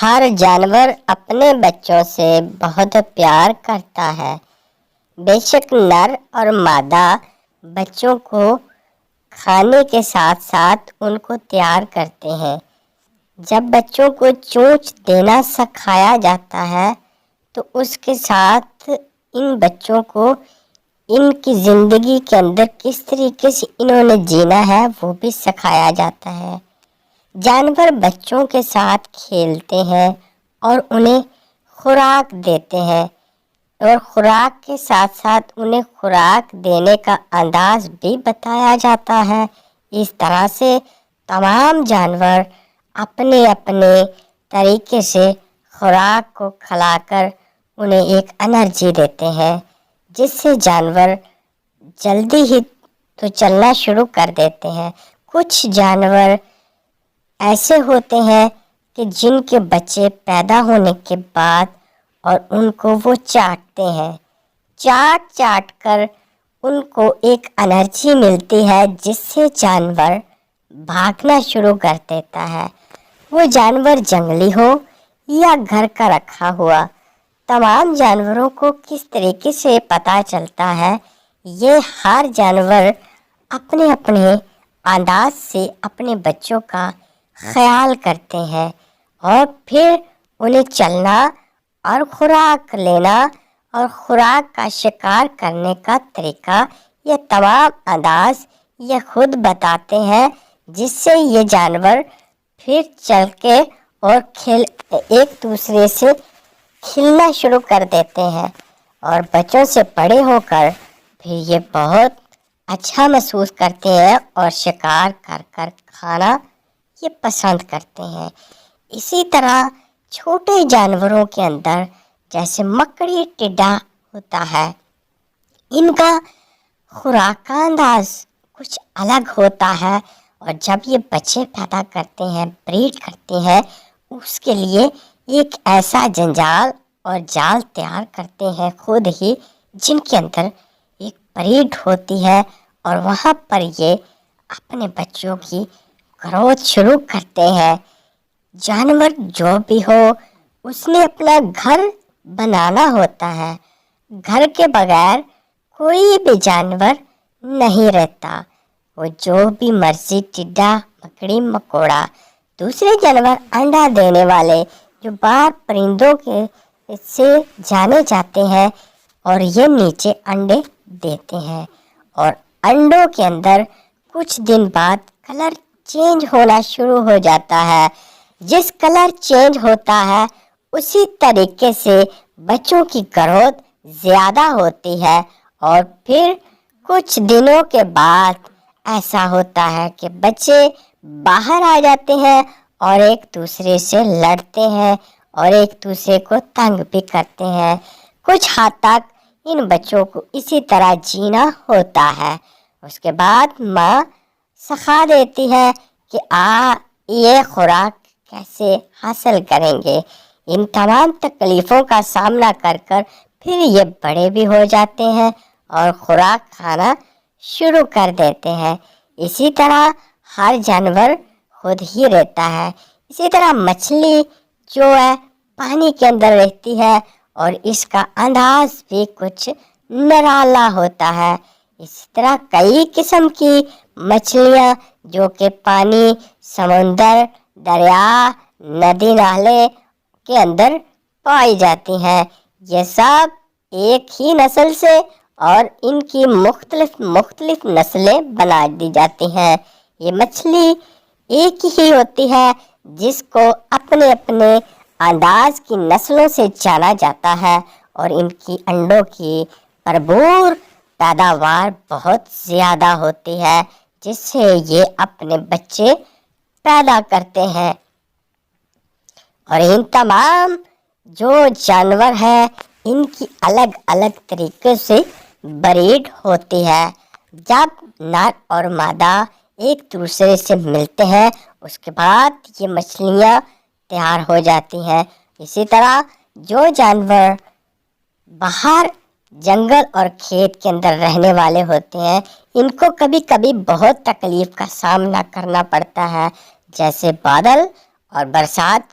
ہر جانور اپنے بچوں سے بہت پیار کرتا ہے۔ بے شک نر اور مادہ بچوں کو کھانے کے ساتھ ساتھ ان کو تیار کرتے ہیں۔ جب بچوں کو چونچ دینا سکھایا جاتا ہے تو اس کے ساتھ ان بچوں کو ان کی زندگی کے اندر کس طریقے سے انہوں نے جینا ہے وہ بھی سکھایا جاتا ہے۔ جانور بچوں کے ساتھ کھیلتے ہیں اور انہیں خوراک دیتے ہیں، اور خوراک کے ساتھ ساتھ انہیں خوراک دینے کا انداز بھی بتایا جاتا ہے۔ اس طرح سے تمام جانور اپنے اپنے طریقے سے خوراک کو کھلا کر انہیں ایک انرجی دیتے ہیں، جس سے جانور جلدی ہی تو چلنا شروع کر دیتے ہیں۔ کچھ جانور ایسے ہوتے ہیں کہ جن کے بچے پیدا ہونے کے بعد اور ان کو وہ چاٹتے ہیں، چاٹ چاٹ کر ان کو ایک انرجی ملتی ہے جس سے جانور بھاگنا شروع کر دیتا ہے۔ وہ جانور جنگلی ہو یا گھر کا رکھا ہوا، تمام جانوروں کو کس طریقے سے پتہ چلتا ہے، یہ ہر جانور اپنے اپنے انداز سے اپنے بچوں کا خیال کرتے ہیں، اور پھر انہیں چلنا اور خوراک لینا اور خوراک کا شکار کرنے کا طریقہ، یہ تمام انداز یہ خود بتاتے ہیں، جس سے یہ جانور پھر چل کے اور ایک دوسرے سے کھلنا شروع کر دیتے ہیں، اور بچوں سے بڑے ہو کر پھر یہ بہت اچھا محسوس کرتے ہیں اور شکار کر کر کھانا یہ پسند کرتے ہیں۔ اسی طرح چھوٹے جانوروں کے اندر جیسے مکڑی ٹڈا ہوتا ہے، ان کا خوراک کا انداز کچھ الگ ہوتا ہے، اور جب یہ بچے پیدا کرتے ہیں، بریڈ کرتے ہیں، اس کے لیے ایک ایسا جنجال اور جال تیار کرتے ہیں خود ہی، جن کے اندر ایک بریڈ ہوتی ہے، اور وہاں پر یہ اپنے بچوں کی گروتھ شروع کرتے ہیں۔ جانور جو بھی ہو اس نے اپنا گھر بنانا ہوتا ہے، گھر کے بغیر کوئی بھی جانور نہیں رہتا۔ وہ جو بھی مرضی ٹڈا، مکڑی، مکوڑا، دوسرے جانور انڈا دینے والے جو باہر پرندوں کے سے جانے جاتے ہیں، اور یہ نیچے انڈے دیتے ہیں، اور انڈوں کے اندر کچھ دن بعد کلر چینج ہونا شروع ہو جاتا ہے۔ جس کلر چینج ہوتا ہے اسی طریقے سے بچوں کی گروتھ زیادہ ہوتی ہے، اور پھر کچھ دنوں کے بعد ایسا ہوتا ہے کہ بچے باہر آ جاتے ہیں اور ایک دوسرے سے لڑتے ہیں اور ایک دوسرے کو تنگ بھی کرتے ہیں۔ کچھ حد تک ان بچوں کو اسی طرح جینا ہوتا ہے۔ اس کے بعد ماں سکھا دیتی ہے کہ یہ خوراک کیسے حاصل کریں گے۔ ان تمام تکلیفوں کا سامنا کر کر پھر یہ بڑے بھی ہو جاتے ہیں اور خوراک کھانا شروع کر دیتے ہیں۔ اسی طرح ہر جانور خود ہی رہتا ہے۔ اسی طرح مچھلی جو ہے پانی کے اندر رہتی ہے، اور اس کا انداز بھی کچھ نرالا ہوتا ہے۔ اسی طرح کئی قسم کی مچھلیاں جو کہ پانی، سمندر، دریا، ندی نالے کے اندر پائی جاتی ہیں، یہ سب ایک ہی نسل سے اور ان کی مختلف نسلیں بنا دی جاتی ہیں۔ یہ مچھلی ایک ہی ہوتی ہے جس کو اپنے اپنے انداز کی نسلوں سے جانا جاتا ہے، اور ان کی انڈوں کی بھرپور پیداوار بہت زیادہ ہوتی ہے، جس سے یہ اپنے بچے پیدا کرتے ہیں۔ اور ان تمام جو جانور ہیں ان کی الگ الگ طریقے سے بریڈ ہوتی ہے۔ جب نر اور مادہ ایک دوسرے سے ملتے ہیں اس کے بعد یہ مچھلیاں تیار ہو جاتی ہیں۔ اسی طرح جو جانور باہر جنگل اور کھیت کے اندر رہنے والے ہوتے ہیں، ان کو کبھی کبھی بہت تکلیف کا سامنا کرنا پڑتا ہے، جیسے بادل اور برسات